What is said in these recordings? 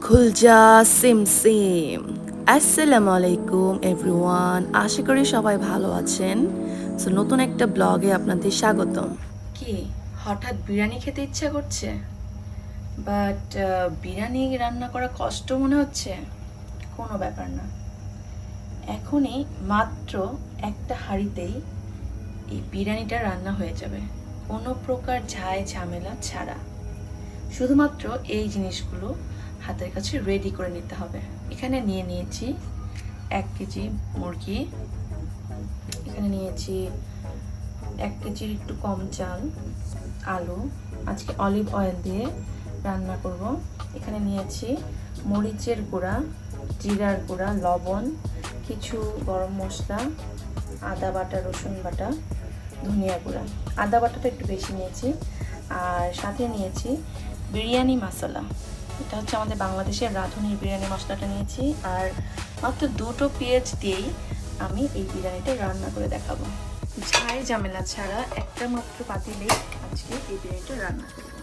খুলজা সিম সিম। আসসালামু আলাইকুম এভরিওয়ান, আশা করি সবাই ভালো আছেন। সো নতুন একটা ব্লগে আপনাদের স্বাগতম। কি হঠাৎ বিরিয়ানি খেতে ইচ্ছা করছে, বাট বিরিয়ানি রান্না করা কষ্ট মনে হচ্ছে? কোনো ব্যাপার না, এখনই মাত্র একটা হাঁড়িতেই এই বিরিয়ানিটা রান্না হয়ে যাবে, কোনো প্রকার ঝাই ঝামেলা ছাড়া। শুধুমাত্র এই জিনিসগুলো হাতের কাছে রেডি করে নিতে হবে। এখানে নিয়ে নিয়েছি 1 কেজি মুরগি, এখানে নিয়েছি 1 কেজির একটু কম চাল, আলু, আজকে অলিভ অয়েল দিয়ে রান্না করব। এখানে নিয়েছি মরিচের গুঁড়া, জিরার গুঁড়া, লবণ, কিছু গরম মশলা, আদা বাটা, রসুন বাটা, ধনিয়া গুঁড়া। আদা বাটাটা একটু বেশি নিয়েছি। আর সাথে নিয়েছি বিরিয়ানি মশলা, এটা হচ্ছে আমাদের বাংলাদেশের রাঁধুনির বিরিয়ানি মশলাটা নিয়েছি। আর মাত্র 2টো পেঁয়াজ দিয়েই আমি এই বিরিয়ানিটা রান্না করে দেখাবো, ঝাই ঝামেলা ছাড়া। একটা মাত্র পাতিলেই আজকে এই বিরিয়ানিটা রান্না করব।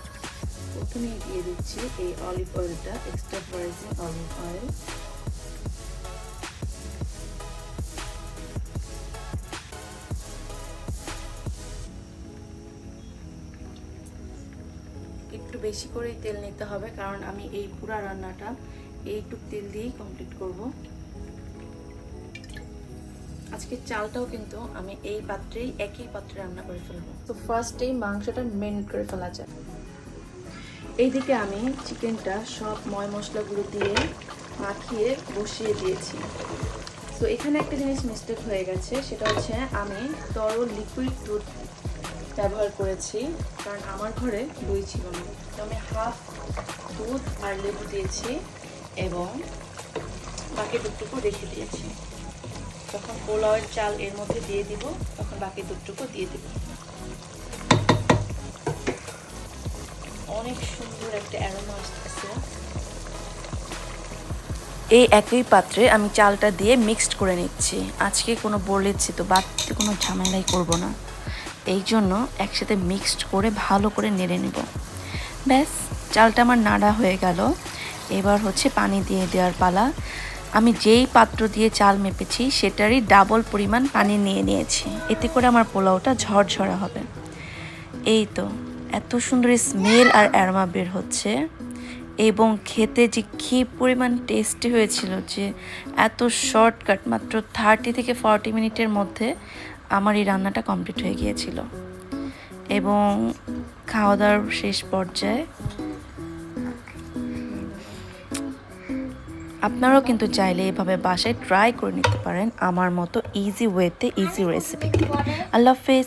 প্রথমেই দিয়ে দিচ্ছি এই অলিভ অয়েলটা, এক্সট্রা ভার্জিন অলিভ অয়েল। একটু বেশি করেই তেল নিতে হবে, কারণ আমি এই পুরা রান্নাটা এইটুক তেল দিয়েই কমপ্লিট করব। আজকে চালটাও কিন্তু আমি এই পাত্রেই, একই পাত্রে রান্না করে ফেলবো। তো ফার্স্টেই মাংসটা মেরিনেট করে ফেলা যায়। এইদিকে আমি চিকেনটা সব ময় মশলাগুলো দিয়ে মাখিয়ে বসিয়ে দিয়েছি। তো এখানে একটা জিনিস মিস্টেক হয়ে গেছে, সেটা হচ্ছে আমি তরল লিকুইড দুধ ব্যবহার করেছি, কারণ আমার ঘরে দই ছিল না। তো আমি হাফ দুধ আর লেবু দিয়েছি এবং বাকি দুধটুকু রেখে দিয়েছি। যখন পোলাওয়ের চাল এর মধ্যে দিয়ে দিব, তখন বাকি দুধটুকু দিয়ে দিব। অনেক সুন্দর একটা অ্যারোমা আসতেছে। এই একই পাত্রে আমি চালটা দিয়ে মিক্সড করে নিচ্ছি। আজকে কোনো বলেছি তো বাড়তি কোনো ঝামেলাই করব না, এই জন্য একসাথে মিক্সড করে ভালো করে নেড়ে নেব। ব্যাস, চালটা আমার নাড়া হয়ে গেল। এবার হচ্ছে পানি দিয়ে দেওয়ার পালা। আমি যেই পাত্র দিয়ে চাল মেপেছি সেটারই ডাবল পরিমাণ পানি নিয়ে নিয়েছি, এতে করে আমার পোলাওটা ঝরঝরা হবে। এই তো এত সুন্দর স্মেল আর অ্যারোমা বের হচ্ছে, এবং খেতে যে কী পরিমাণ টেস্টি হয়েছিল, যে এত শর্টকাট, মাত্র 30 থেকে 40 মিনিটের মধ্যে আমার এই রান্নাটা কমপ্লিট হয়ে গিয়েছিল। এবং খাওয়া দাওয়ার শেষ পর্যায়ে আপনারাও কিন্তু চাইলে এভাবে বাসায় ট্রাই করে নিতে পারেন, আমার মতো ইজি ওয়েতে, ইজি রেসিপিতে। আল্লাহ হাফেজ।